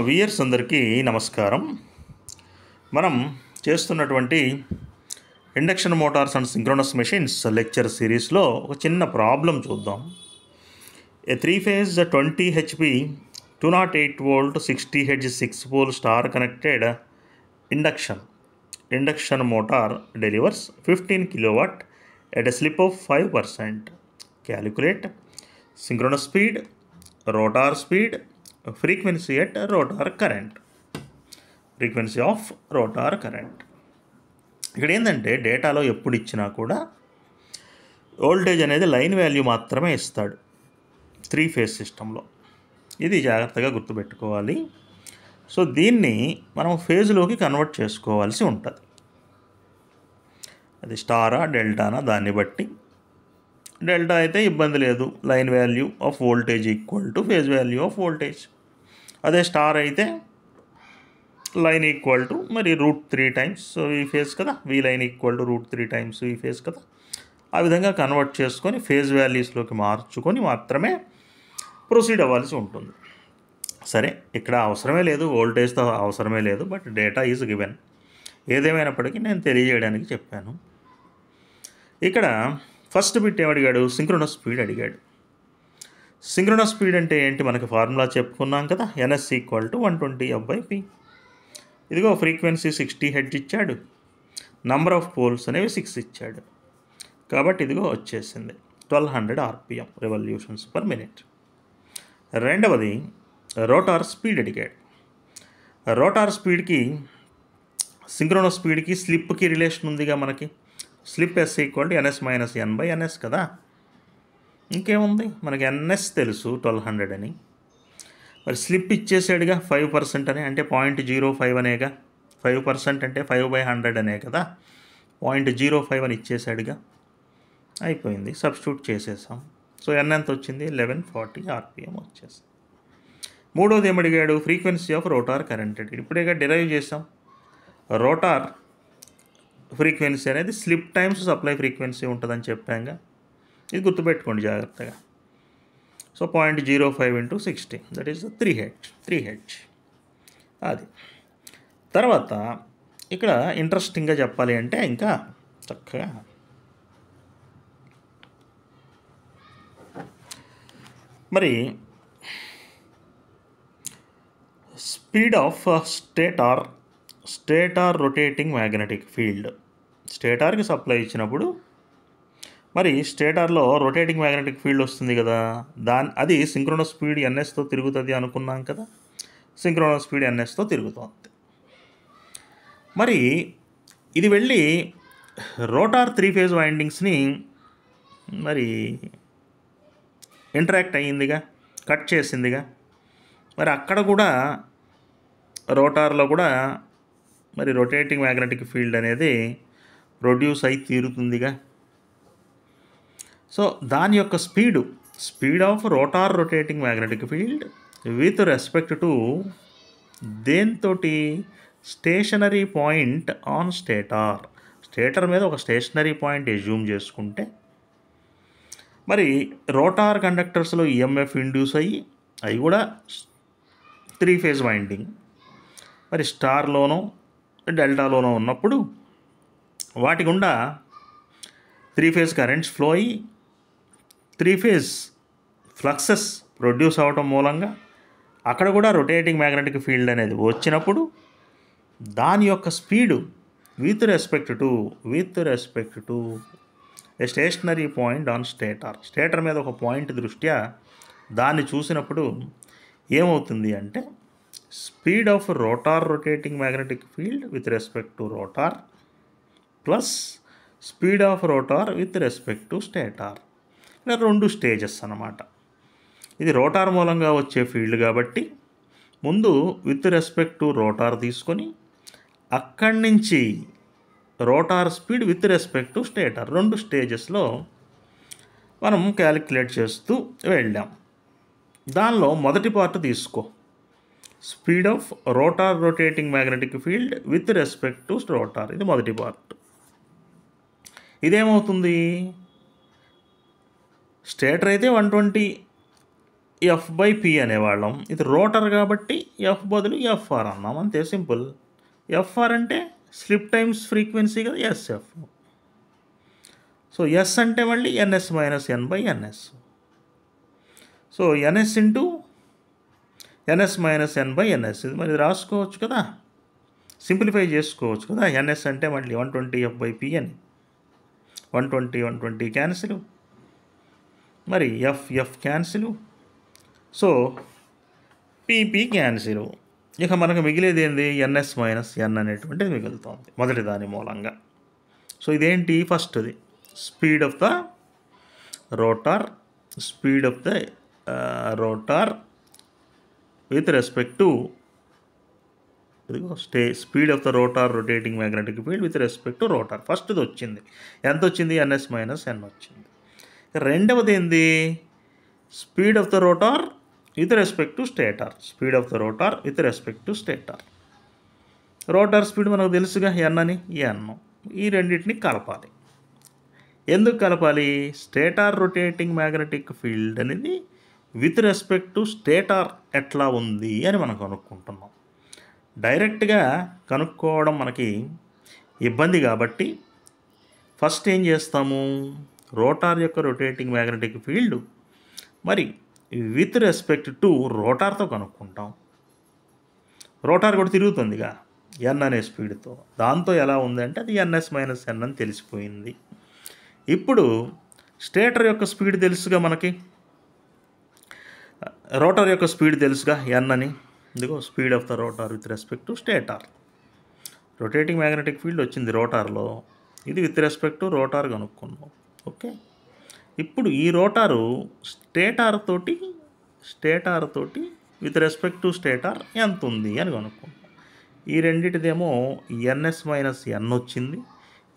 Weirs అందరికీ నమస్కారం. మనం చేస్తున్నటువంటి induction Motors and synchronous machines lecture సిరీస్లో ఒక చిన్న ప్రాబ్లం చూద్దాం. ఏ 3-phase 20 HP 208 volt 60 Hz 6 pole star connected induction motor delivers 15 kilowatt at a slip of 5%. Calculate synchronous speed, rotor speed, frequency at rotor current. Frequency of rotor current. ఇక్కడ ఏంటంటే డేటాలో ఎప్పుడు ఇచ్చినా కూడా వోల్టేజ్ అనేది లైన్ వాల్యూ మాత్రమే ఇస్తాడు 3-phase సిస్టంలో. ఇది జాగ్రత్తగా గుర్తుపెట్టుకోవాలి. సో దీన్ని మనం ఫేజ్లోకి కన్వర్ట్ చేసుకోవాల్సి ఉంటుంది. అది స్టారా డెల్టానా దాన్ని బట్టి. డెల్టా అయితే ఇబ్బంది లేదు, line value of voltage equal to phase value of voltage. అదే స్టార్ అయితే లైన్ ఈక్వల్ టు మరి √3 టైమ్స్ ఈ ఫేజ్ కదా, వి లైన్ ఈక్వల్ టు √3 టైమ్స్ ఈ ఫేజ్ కదా. ఆ విధంగా కన్వర్ట్ చేసుకొని ఫేజ్ వాల్యూస్లోకి మార్చుకొని మాత్రమే ప్రొసీడ్ అవ్వాల్సి ఉంటుంది. సరే, ఇక్కడ అవసరమే లేదు, వోల్టేజ్తో అవసరమే లేదు, బట్ డేటా ఈజ్ గివెన్. ఏదేమైనప్పటికీ నేను తెలియజేయడానికి చెప్పాను. ఇక్కడ ఫస్ట్ బిట్ ఏమడిగాడు? సింక్రోనస్ స్పీడ్ అడిగాడు. సింక్రోనస్ స్పీడ్ అంటే ఏంటి? మనకి ఫార్ములా చెప్పుకున్నాం కదా, NS ఈక్వల్ టు 120F/P. ఇదిగో ఫ్రీక్వెన్సీ 60 Hz ఇచ్చాడు, నంబర్ ఆఫ్ పోల్స్ అనేవి 6 ఇచ్చాడు. కాబట్టి ఇదిగో వచ్చేసింది 1200 RPM రెవల్యూషన్స్ పర్ మినిట్. రెండవది రోటార్ స్పీడ్ అడిగాడు. రోటార్ స్పీడ్కి సింక్రోనస్ స్పీడ్కి స్లిప్కి రిలేషన్ ఉందిగా మనకి. Slip S equal to NS - N/NS కదా. ఇంకేముంది, మనకి NS తెలుసు 1200 అని. మరి స్లిప్ ఇచ్చేసాడుగా 5% అని, అంటే 0.05 అనేగా. 5% అంటే 5/100 అనే కదా. 0.05 అని ఇచ్చేసాడుగా, అయిపోయింది. సబ్స్టిట్యూట్ చేసేసాం. సో N ఎంత వచ్చింది? 1140 RPM వచ్చేసింది. మూడోది ఏమడిగాడు? Frequency of rotor current. ఇప్పుడేగా డిరైవ్ చేసాం. రోటార్ ఫ్రీక్వెన్సీ అనేది స్లిప్ టైమ్స్ సప్లై ఫ్రీక్వెన్సీ ఉంటుందని చెప్పాంగా. ఇది గుర్తుపెట్టుకోండి జాగ్రత్తగా. So 0.05 × 60 that is 3 Hz. అది తర్వాత ఇక్కడ ఇంట్రెస్టింగ్గా చెప్పాలి అంటే ఇంకా చక్కగా మరి speed of stator rotating magnetic field. స్టేటార్కి సప్లై ఇచ్చినప్పుడు మరి స్టేటార్లో రొటేటింగ్ మ్యాగ్నెటిక్ ఫీల్డ్ వస్తుంది కదా, అది సింక్రోనస్ స్పీడ్ NSతో తిరుగుతుంది అనుకున్నాం కదా. సింక్రోనస్ స్పీడ్ NSతో తిరుగుతుంది. మరి ఇది వెళ్ళి రోటార్ 3-phase వైండింగ్స్ని మరి ఇంటరాక్ట్ అయ్యిందిగా, కట్ చేసిందిగా. మరి అక్కడ కూడా రోటార్లో కూడా మరి రొటేటింగ్ మ్యాగ్నెటిక్ ఫీల్డ్ అనేది ప్రొడ్యూస్ అయి తీరుతుందిగా. సో దాని యొక్క speed of rotor rotating magnetic field with respect to దేంతోటి? స్టేషనరీ పాయింట్ ఆన్ స్టేటర్ మీద ఒక స్టేషనరీ పాయింట్ ఎజ్యూమ్ చేసుకుంటే మరి రోటార్ కండక్టర్స్లో EMF ఇండ్యూస్ అయ్యి అవి కూడా 3-phase వైండింగ్ మరి స్టార్లోనో డెల్టాలోనో ఉన్నప్పుడు వాటి గుండా 3-phase కరెంట్స్ ఫ్లో అయ్యి 3-phase ఫ్లక్సెస్ ప్రొడ్యూస్ అవటం మూలంగా అక్కడ కూడా రొటేటింగ్ మ్యాగ్నెటిక్ ఫీల్డ్ అనేది వచ్చినప్పుడు దాని యొక్క speed with respect to A stationery point on stator మీద ఒక పాయింట్ దృష్ట్యా దాన్ని చూసినప్పుడు ఏమవుతుంది అంటే speed of rotor rotating magnetic field with respect to rotor plus speed of rotor with respect to stator. ఇలా 2 స్టేజెస్ అన్నమాట. ఇది రోటార్ మూలంగా వచ్చే ఫీల్డ్ కాబట్టి ముందు విత్ రెస్పెక్ట్ టు రోటార్ తీసుకొని అక్కడి నుంచి rotor speed with respect to stator 2 స్టేజెస్లో మనం క్యాలిక్యులేట్ చేస్తూ వెళ్ళాం. దానిలో మొదటి పార్ట్ తీసుకో, speed of rotor rotating magnetic field with respect to rotor. ఇది మొదటి పార్ట్. ఇదేమవుతుంది? స్టేటర్ అయితే 120 ఎఫ్ బై పి అనేవాళ్ళం. ఇది రోటర్ కాబట్టి ఎఫ్ బదులు ఎఫ్ఆర్ అన్నాం, అంతే సింపుల్. ఎఫ్ఆర్ అంటే స్లిప్ టైమ్స్ ఫ్రీక్వెన్సీ కదా, ఎస్ఎఫ్. సో ఎస్ అంటే మళ్ళీ NS minus N by NS. So NS into NS minus N by NS. ఇది మరి రాసుకోవచ్చు కదా, సింప్లిఫై చేసుకోవచ్చు కదా. ఎన్ఎస్ అంటే మళ్ళీ 120 ఎఫ్ బై పి అని, 120 క్యాన్సిల్, మరి F cancel, so PP cancel. ఇక మనకు మిగిలేది ఏంది, ఎన్ఎస్ మైనస్ ఎన్ అనేటువంటిది మిగులుతుంది మొదటి దాని మూలంగా. సో ఇదేంటి, ఫస్ట్ది speed of the rotor, speed of the rotor with respect to ఇదిగో speed of the rotor rotating magnetic field with respect to rotor. ఫస్ట్ది వచ్చింది, ఎంత వచ్చింది, ఎన్ఎస్ మైనస్ ఎన్ వచ్చింది. రెండవది ఏంది, speed of the rotor with respect to stator, speed of the rotor with respect to stator. Rotor speed మనకు తెలుసుగా, N అని, ఎన్. ఈ రెండింటిని కలపాలి. ఎందుకు కలపాలి, స్టేటార్ రొటేటింగ్ మ్యాగ్నెటిక్ ఫీల్డ్ అనేది విత్ రెస్పెక్ట్ టు స్టేటార్ ఎట్లా ఉంది అని మనం కనుక్కుంటున్నాం. డైరెక్ట్గా కనుక్కోవడం మనకి ఇబ్బంది కాబట్టి ఫస్ట్ ఏం చేస్తాము, రోటార్ యొక్క రొటేటింగ్ మ్యాగ్నెటిక్ ఫీల్డ్ మరి విత్ రెస్పెక్ట్ టు రోటార్తో కనుక్కుంటాం. రోటార్ కూడా తిరుగుతుందిగా ఎన్ అనే స్పీడ్తో, దాంతో ఎలా ఉందంటే అది ఎన్ఎస్ మైనస్ ఎన్ అని తెలిసిపోయింది. ఇప్పుడు స్టేటర్ యొక్క స్పీడ్ తెలుసుగా మనకి, రోటర్ యొక్క స్పీడ్ తెలుసుగా ఎన్ అని. ఇదిగో speed of the rotor with respect to stator. Rotating magnetic field వచ్చింది రోటార్లో, ఇది విత్ రెస్పెక్ట్ టు రోటార్ కనుక్కున్నాం. ఓకే, ఇప్పుడు ఈ రోటారు స్టేటార్ తోటి విత్ రెస్పెక్ట్ టు స్టేటార్ ఎంత ఉంది అని కనుక్కుంటాం. ఈ రెండింటిదేమో ఎన్ఎస్ మైనస్ ఎన్ వచ్చింది,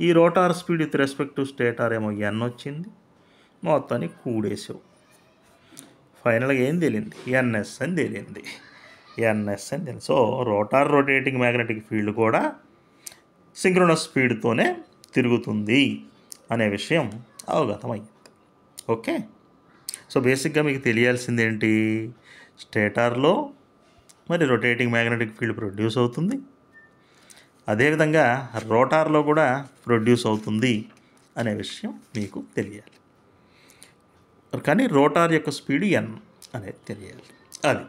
ఈ rotor speed with respect to stator ఏమో ఎన్ వచ్చింది. మొత్తాన్ని కూడేసావు, ఫైనల్గా ఏం తెలియంది, ఎన్ఎస్ అని తెలియంది. So rotor rotating magnetic field కూడా సింక్రోనస్ స్పీడ్తోనే తిరుగుతుంది అనే విషయం అవగతమైంది. ఓకే, సో బేసిక్గా మీకు తెలియాల్సింది ఏంటి, స్టేటార్లో మరి రొటేటింగ్ మ్యాగ్నెటిక్ ఫీల్డ్ ప్రొడ్యూస్ అవుతుంది, అదేవిధంగా రోటార్లో కూడా ప్రొడ్యూస్ అవుతుంది అనే విషయం మీకు తెలియాలి. కానీ రోటార్ యొక్క స్పీడ్ ఎన్ అనేది తెలియాలి. అది